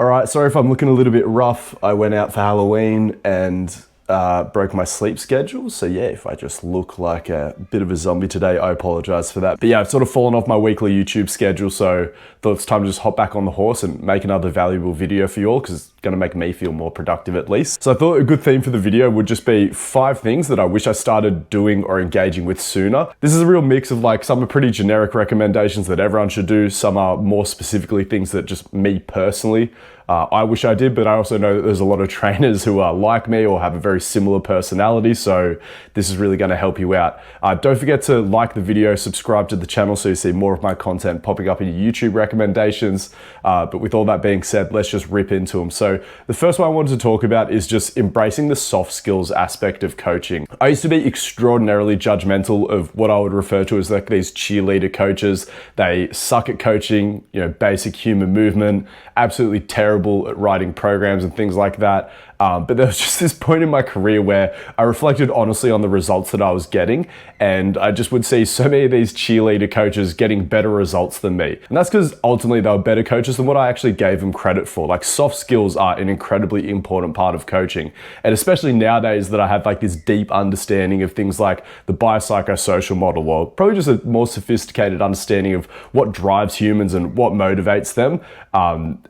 All right, sorry if I'm looking a little bit rough. I went out for Halloween and broke my sleep schedule. So yeah, if I just look like a bit of a zombie today, I apologize for that. But yeah, I've sort of fallen off my weekly YouTube schedule. So thought it's time to just hop back on the horse and make another valuable video for you all, because it's gonna make me feel more productive at least. So I thought a good theme for the video would just be 5 things that I wish I started doing or engaging with sooner. This is a real mix of like, some are pretty generic recommendations that everyone should do. Some are more specifically things that just me personally I wish I did, but I also know that there's a lot of trainers who are like me or have a very similar personality, so this is really going to help you out. Don't forget to like the video, subscribe to the channel so you see more of my content popping up in your YouTube recommendations. But with all that being said, let's just rip into them. So the first one I wanted to talk about is just embracing the soft skills aspect of coaching. I used to be extraordinarily judgmental of what I would refer to as like these cheerleader coaches. They suck at coaching, you know, basic human movement, absolutely terrible at writing programs and things like that. But there was just this point in my career where I reflected honestly on the results that I was getting, and I just would see so many of these cheerleader coaches getting better results than me. And that's because ultimately they were better coaches than what I actually gave them credit for. Like, soft skills are an incredibly important part of coaching. And especially nowadays that I have like this deep understanding of things like the biopsychosocial model, or probably just a more sophisticated understanding of what drives humans and what motivates them.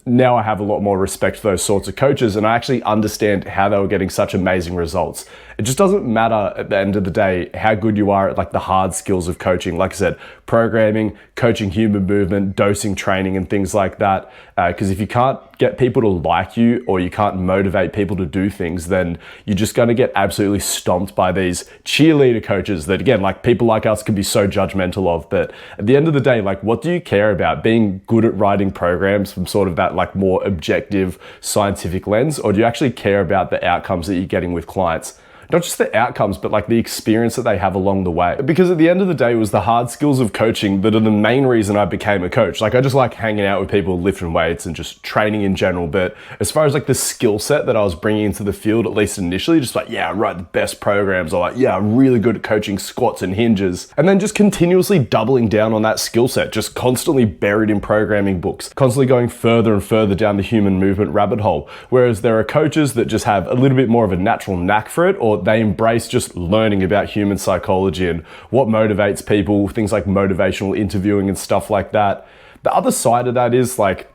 Now I have a lot more respect for those sorts of coaches, and I actually understand how they were getting such amazing results. It just doesn't matter at the end of the day how good you are at like the hard skills of coaching. Like I said, programming, coaching human movement, dosing training and things like that. Because if you can't get people to like you, or you can't motivate people to do things, then you're just going to get absolutely stomped by these cheerleader coaches that, again, like people like us can be so judgmental of. But at the end of the day, like, what do you care about? Being good at writing programs from sort of that like more objective scientific lens, or do you actually care about the outcomes that you're getting with clients? Not just the outcomes, but like the experience that they have along the way. Because at the end of the day, it was the hard skills of coaching that are the main reason I became a coach. Like, I just like hanging out with people, lifting weights and just training in general. But as far as like the skill set that I was bringing into the field, at least initially, just like, yeah, I write the best programs, or like, yeah, I'm really good at coaching squats and hinges. And then just continuously doubling down on that skill set, just constantly buried in programming books, constantly going further and further down the human movement rabbit hole. Whereas there are coaches that just have a little bit more of a natural knack for it, or they embrace just learning about human psychology and what motivates people, things like motivational interviewing and stuff like that. The other side of that is like,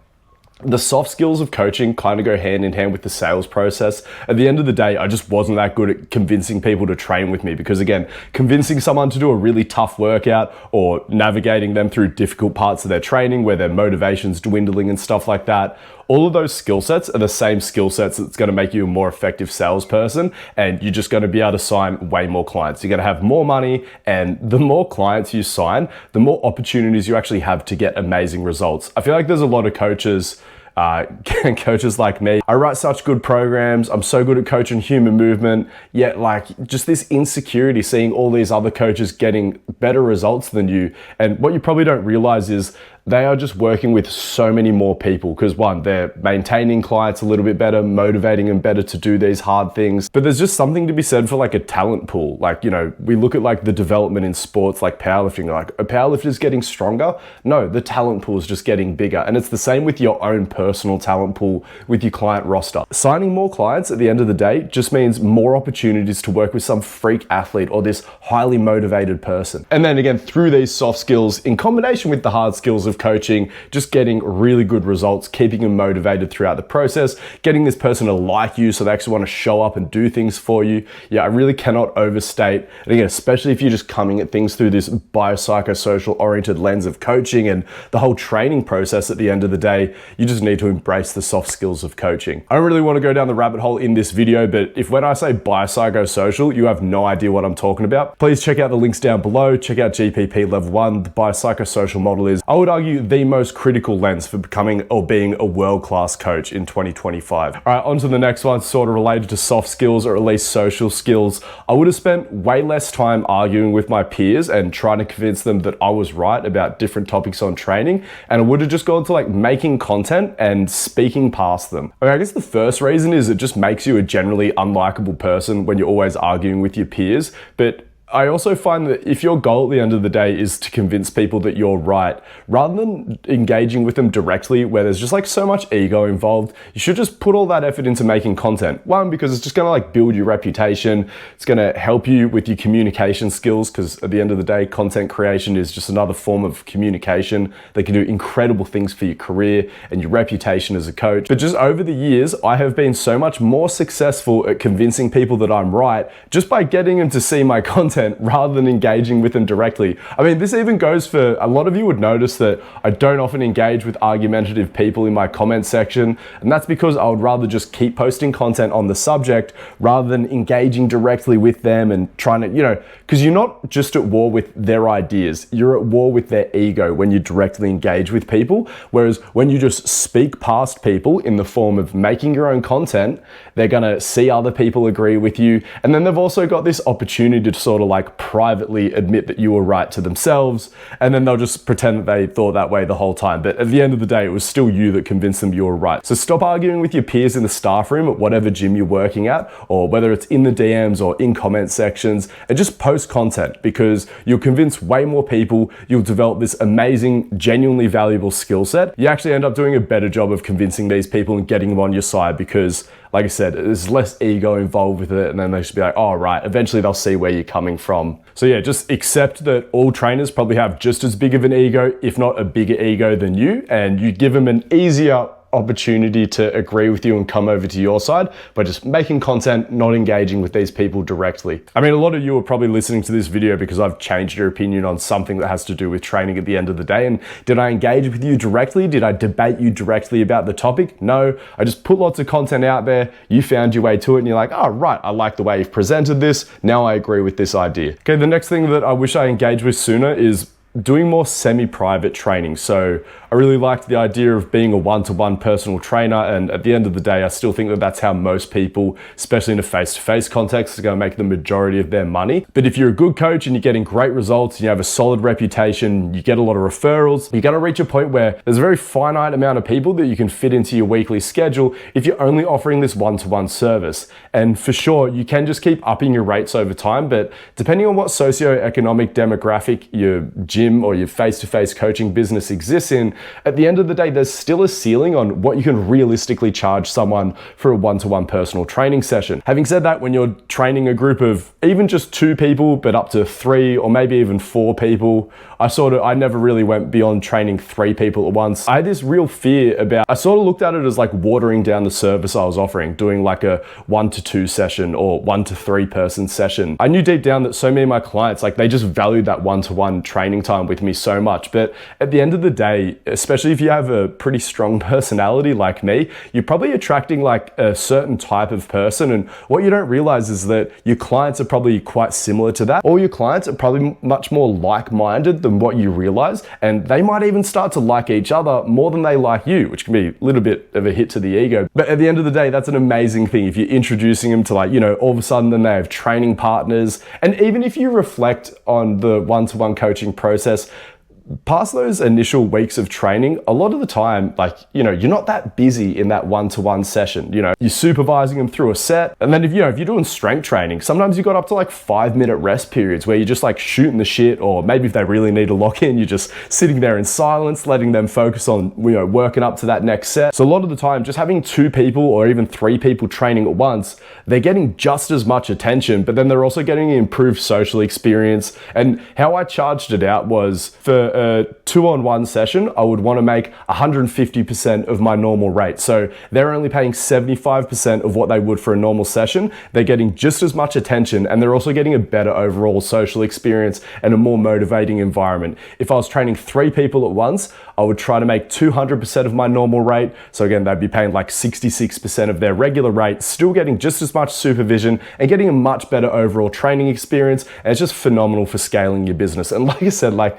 the soft skills of coaching kind of go hand in hand with the sales process. At the end of the day, I just wasn't that good at convincing people to train with me, because again, convincing someone to do a really tough workout, or navigating them through difficult parts of their training where their motivation's dwindling and stuff like that, all of those skill sets are the same skill sets that's going to make you a more effective salesperson, and you're just going to be able to sign way more clients. You're going to have more money, and the more clients you sign, the more opportunities you actually have to get amazing results. I feel like there's a lot of coaches like me. I write such good programs, I'm so good at coaching human movement, yet like just this insecurity seeing all these other coaches getting better results than you. And what you probably don't realize is they are just working with so many more people, because one, they're maintaining clients a little bit better, motivating them better to do these hard things. But there's just something to be said for like a talent pool. Like, you know, we look at like the development in sports like powerlifting, like a powerlifter's getting stronger. No, the talent pool is just getting bigger. And it's the same with your own personal talent pool with your client roster. Signing more clients at the end of the day just means more opportunities to work with some freak athlete or this highly motivated person. And then again, through these soft skills in combination with the hard skills of coaching, just getting really good results, keeping them motivated throughout the process, getting this person to like you so they actually want to show up and do things for you. Yeah, I really cannot overstate. And again, especially if you're just coming at things through this biopsychosocial oriented lens of coaching and the whole training process, at the end of the day, you just need to embrace the soft skills of coaching. I don't really want to go down the rabbit hole in this video, but if when I say biopsychosocial, you have no idea what I'm talking about, please check out the links down below. Check out GPP Level 1. The biopsychosocial model is, I would argue, the most critical lens for becoming or being a world-class coach in 2025. All right, on to the next one, sort of related to soft skills, or at least social skills. I would have spent way less time arguing with my peers and trying to convince them that I was right about different topics on training, and I would have just gone to like making content and speaking past them. Okay, I guess the first reason is it just makes you a generally unlikable person when you're always arguing with your peers, but I also find that if your goal at the end of the day is to convince people that you're right, rather than engaging with them directly where there's just like so much ego involved, you should just put all that effort into making content. One, because it's just gonna like build your reputation. It's gonna help you with your communication skills, because at the end of the day, content creation is just another form of communication that can do incredible things for your career and your reputation as a coach. But just over the years, I have been so much more successful at convincing people that I'm right just by getting them to see my content rather than engaging with them directly. I mean, this even goes for a lot of you would notice that I don't often engage with argumentative people in my comment section, and that's because I would rather just keep posting content on the subject rather than engaging directly with them and trying to, because you're not just at war with their ideas, you're at war with their ego when you directly engage with people. Whereas when you just speak past people in the form of making your own content, they're gonna see other people agree with you, and then they've also got this opportunity to sort of like privately admit that you were right to themselves, and then they'll just pretend that they thought that way the whole time. But at the end of the day, it was still you that convinced them you were right. So stop arguing with your peers in the staff room at whatever gym you're working at, or whether it's in the DMs or in comment sections, and just post content, because you'll convince way more people. You'll develop this amazing, genuinely valuable skill set. You actually end up doing a better job of convincing these people and getting them on your side, because like I said, there's less ego involved with it, and then they should be like, oh, right, eventually they'll see where you're coming from. So yeah, just accept that all trainers probably have just as big of an ego, if not a bigger ego than you, and you give them an easier opportunity to agree with you and come over to your side by just making content, not engaging with these people directly. I mean, a lot of you are probably listening to this video because I've changed your opinion on something that has to do with training at the end of the day. And did I engage with you directly? Did I debate you directly about the topic? No, I just put lots of content out there. You found your way to it and you're like, oh, right, I like the way you've presented this. Now I agree with this idea. Okay, the next thing that I wish I engaged with sooner is doing more semi-private training. So I really liked the idea of being a one-to-one personal trainer, and at the end of the day, I still think that that's how most people, especially in a face-to-face context, are going to make the majority of their money. But if you're a good coach and you're getting great results, and you have a solid reputation, you get a lot of referrals, you got to reach a point where there's a very finite amount of people that you can fit into your weekly schedule if you're only offering this one-to-one service. And for sure, you can just keep upping your rates over time, but depending on what socioeconomic demographic your gym or your face-to-face coaching business exists in, at the end of the day, there's still a ceiling on what you can realistically charge someone for a one-to-one personal training session. Having said that, when you're training a group of even just 2 people, but up to 3 or maybe even 4 people, I never really went beyond training 3 people at once. I had this real fear about, I sort of looked at it as like watering down the service I was offering, doing like a 1 to 2 session or 1 to 3 person session. I knew deep down that so many of my clients, like they just valued that one-to-one training time with me so much. But at the end of the day, especially if you have a pretty strong personality like me, you're probably attracting like a certain type of person. And what you don't realize is that your clients are probably quite similar to that. All your clients are probably much more like-minded than what you realize. And they might even start to like each other more than they like you, which can be a little bit of a hit to the ego. But at the end of the day, that's an amazing thing. If you're introducing them to like, all of a sudden then they have training partners. And even if you reflect on the one-to-one coaching process, past those initial weeks of training, a lot of the time, like, you're not that busy in that one-to-one session. You're supervising them through a set. And then if you're doing strength training, sometimes you got up to like 5-minute rest periods where you're just like shooting the shit, or maybe if they really need to lock in, you're just sitting there in silence, letting them focus on, working up to that next set. So a lot of the time, just having 2 people or even 3 people training at once, they're getting just as much attention, but then they're also getting an improved social experience. And how I charged it out was for a 2-on-1 session, I would want to make 150% of my normal rate. So they're only paying 75% of what they would for a normal session. They're getting just as much attention, and they're also getting a better overall social experience and a more motivating environment. If I was training 3 people at once, I would try to make 200% of my normal rate. So again, they'd be paying like 66% of their regular rate, still getting just as much supervision and getting a much better overall training experience. And it's just phenomenal for scaling your business. And like I said, like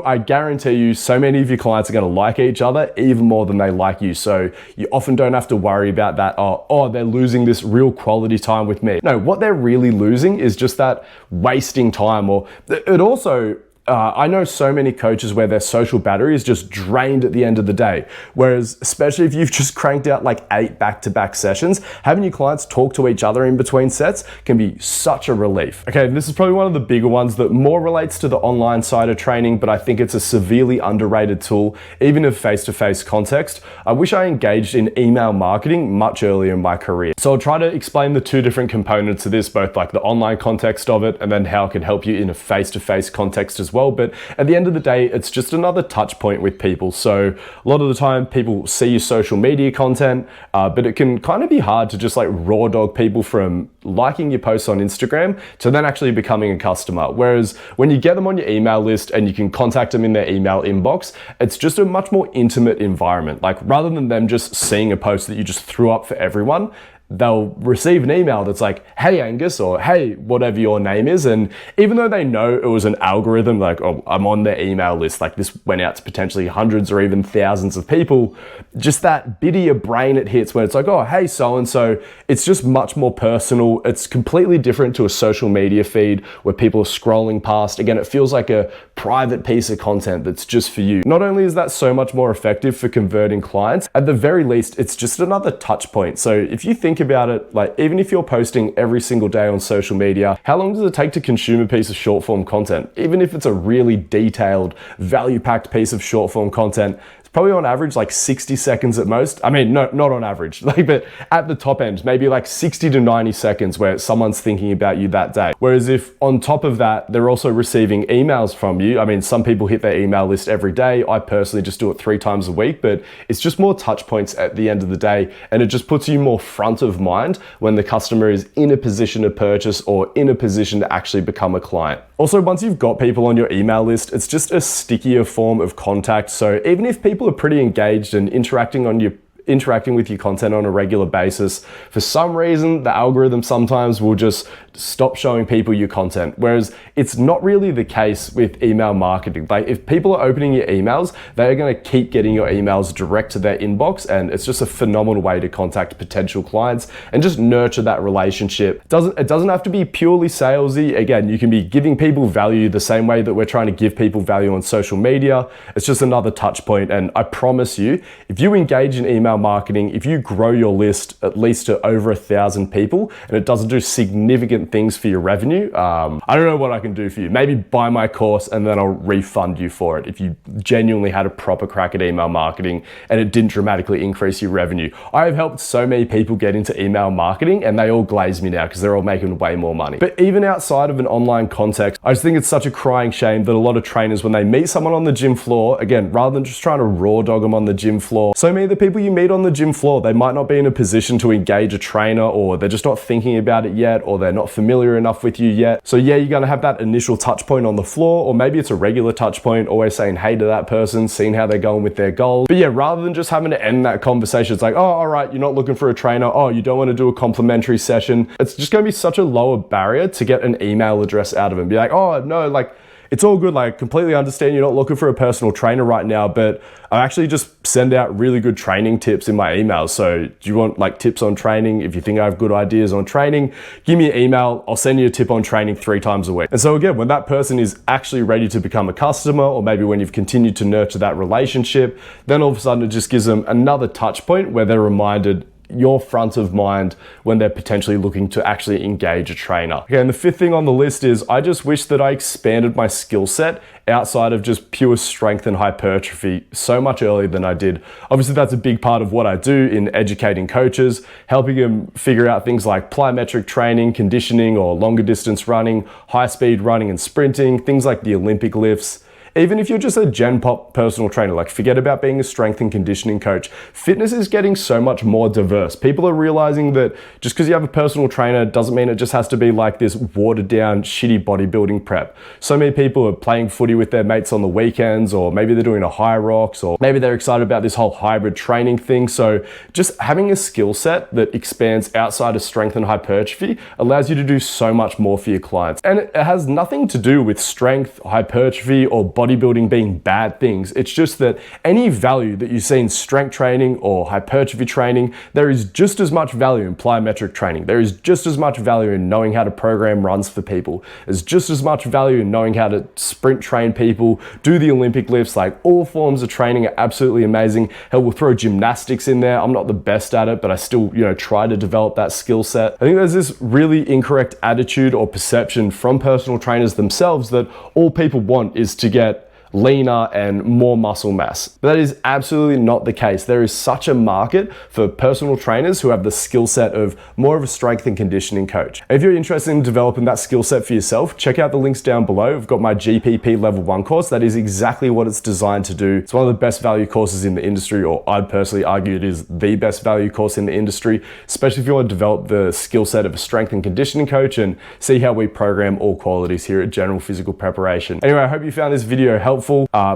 I guarantee you so many of your clients are going to like each other even more than they like you. So you often don't have to worry about that. Oh, they're losing this real quality time with me. No, what they're really losing is just that wasting time. Or it also, I know so many coaches where their social battery is just drained at the end of the day. Whereas, especially if you've just cranked out like 8 back-to-back sessions, having your clients talk to each other in between sets can be such a relief. Okay, this is probably one of the bigger ones that more relates to the online side of training, but I think it's a severely underrated tool, even in face-to-face context. I wish I engaged in email marketing much earlier in my career. So I'll try to explain the two different components of this, both like the online context of it and then how it can help you in a face-to-face context as well. But at the end of the day, it's just another touch point with people. So a lot of the time people see your social media content, but it can kind of be hard to just like raw dog people from liking your posts on Instagram to then actually becoming a customer. Whereas when you get them on your email list and you can contact them in their email inbox, it's just a much more intimate environment. Like rather than them just seeing a post that you just threw up for everyone, they'll receive an email that's like, hey Angus, or hey, whatever your name is. And even though they know it was an algorithm, like, oh, I'm on their email list, like this went out to potentially hundreds or even thousands of people, just that bit of your brain it hits when it's like, oh, hey, so-and-so, it's just much more personal. It's completely different to a social media feed where people are scrolling past. Again, it feels like a private piece of content that's just for you. Not only is that so much more effective for converting clients, at the very least, it's just another touch point. So if you think about it, like even if you're posting every single day on social media, how long does it take to consume a piece of short form content? Even if it's a really detailed, value-packed piece of short form content, probably on average like 60 seconds at most. I mean, no, not on average, like, but at the top end, maybe like 60 to 90 seconds where someone's thinking about you that day. Whereas if on top of that, they're also receiving emails from you. I mean, some people hit their email list every day. I personally just do it 3 times a week, but it's just more touch points at the end of the day. And it just puts you more front of mind when the customer is in a position to purchase or in a position to actually become a client. Also, once you've got people on your email list, it's just a stickier form of contact. So even if people are pretty engaged and interacting with your content on a regular basis, for some reason, the algorithm sometimes will just stop showing people your content. Whereas it's not really the case with email marketing. Like if people are opening your emails, they're gonna keep getting your emails direct to their inbox, and it's just a phenomenal way to contact potential clients and just nurture that relationship. It doesn't have to be purely salesy. Again, you can be giving people value the same way that we're trying to give people value on social media. It's just another touch point. And I promise you, if you engage in email marketing, if you grow your list at least to over 1,000 people and it doesn't do significant things for your revenue, I don't know what I can do for you. Maybe buy my course and then I'll refund you for it if you genuinely had a proper crack at email marketing and it didn't dramatically increase your revenue. I have helped so many people get into email marketing and they all glaze me now because they're all making way more money. But even outside of an online context, I just think it's such a crying shame that a lot of trainers, when they meet someone on the gym floor, again, rather than just trying to raw dog them on the gym floor, so many of the people you meet on the gym floor, they might not be in a position to engage a trainer, or they're just not thinking about it yet, or they're not familiar enough with you yet. So yeah, you're gonna have that initial touch point on the floor, or maybe it's a regular touch point, always saying hey to that person, seeing how they're going with their goals. But yeah, rather than just having to end that conversation, it's like, oh, all right, you're not looking for a trainer. Oh, you don't want to do a complimentary session. It's just gonna be such a lower barrier to get an email address out of them. Be like, oh no, like, it's all good. Like, completely understand you're not looking for a personal trainer right now, but I actually just send out really good training tips in my emails. So do you want like tips on training? If you think I have good ideas on training, give me an email. I'll send you a tip on training 3 times a week. And so again, when that person is actually ready to become a customer, or maybe when you've continued to nurture that relationship, then all of a sudden it just gives them another touch point where they're reminded you're front of mind when they're potentially looking to actually engage a trainer. Okay, and the 5th thing on the list is I just wish that I expanded my skill set outside of just pure strength and hypertrophy so much earlier than I did. Obviously, that's a big part of what I do in educating coaches, helping them figure out things like plyometric training, conditioning, or longer distance running, high speed running and sprinting, things like the Olympic lifts. Even if you're just a Gen Pop personal trainer, like forget about being a strength and conditioning coach. Fitness is getting so much more diverse. People are realizing that just because you have a personal trainer doesn't mean it just has to be like this watered down, shitty bodybuilding prep. So many people are playing footy with their mates on the weekends, or maybe they're doing a high rocks, or maybe they're excited about this whole hybrid training thing. So just having a skill set that expands outside of strength and hypertrophy allows you to do so much more for your clients. And it has nothing to do with strength, hypertrophy, or bodybuilding bodybuilding being bad things. It's just that any value that you see in strength training or hypertrophy training, there is just as much value in plyometric training. There is just as much value in knowing how to program runs for people. There's just as much value in knowing how to sprint train people, do the Olympic lifts. Like, all forms of training are absolutely amazing. Hell, we'll throw gymnastics in there. I'm not the best at it, but I still, try to develop that skill set. I think there's this really incorrect attitude or perception from personal trainers themselves that all people want is to get leaner and more muscle mass. But that is absolutely not the case. There is such a market for personal trainers who have the skill set of more of a strength and conditioning coach. If you're interested in developing that skill set for yourself, check out the links down below. I've got my GPP level 1 course. That is exactly what it's designed to do. It's one of the best value courses in the industry, or I'd personally argue it is the best value course in the industry, especially if you want to develop the skill set of a strength and conditioning coach and see how we program all qualities here at General Physical Preparation. Anyway, I hope you found this video helpful.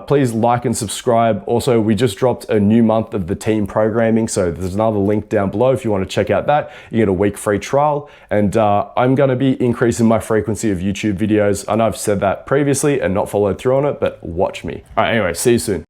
Please like and subscribe. Also, we just dropped a new month of the team programming, so there's another link down below if you want to check out that. You get a week free trial, and I'm going to be increasing my frequency of YouTube videos. I know I've said that previously and not followed through on it, but watch me. All right, anyway, see you soon.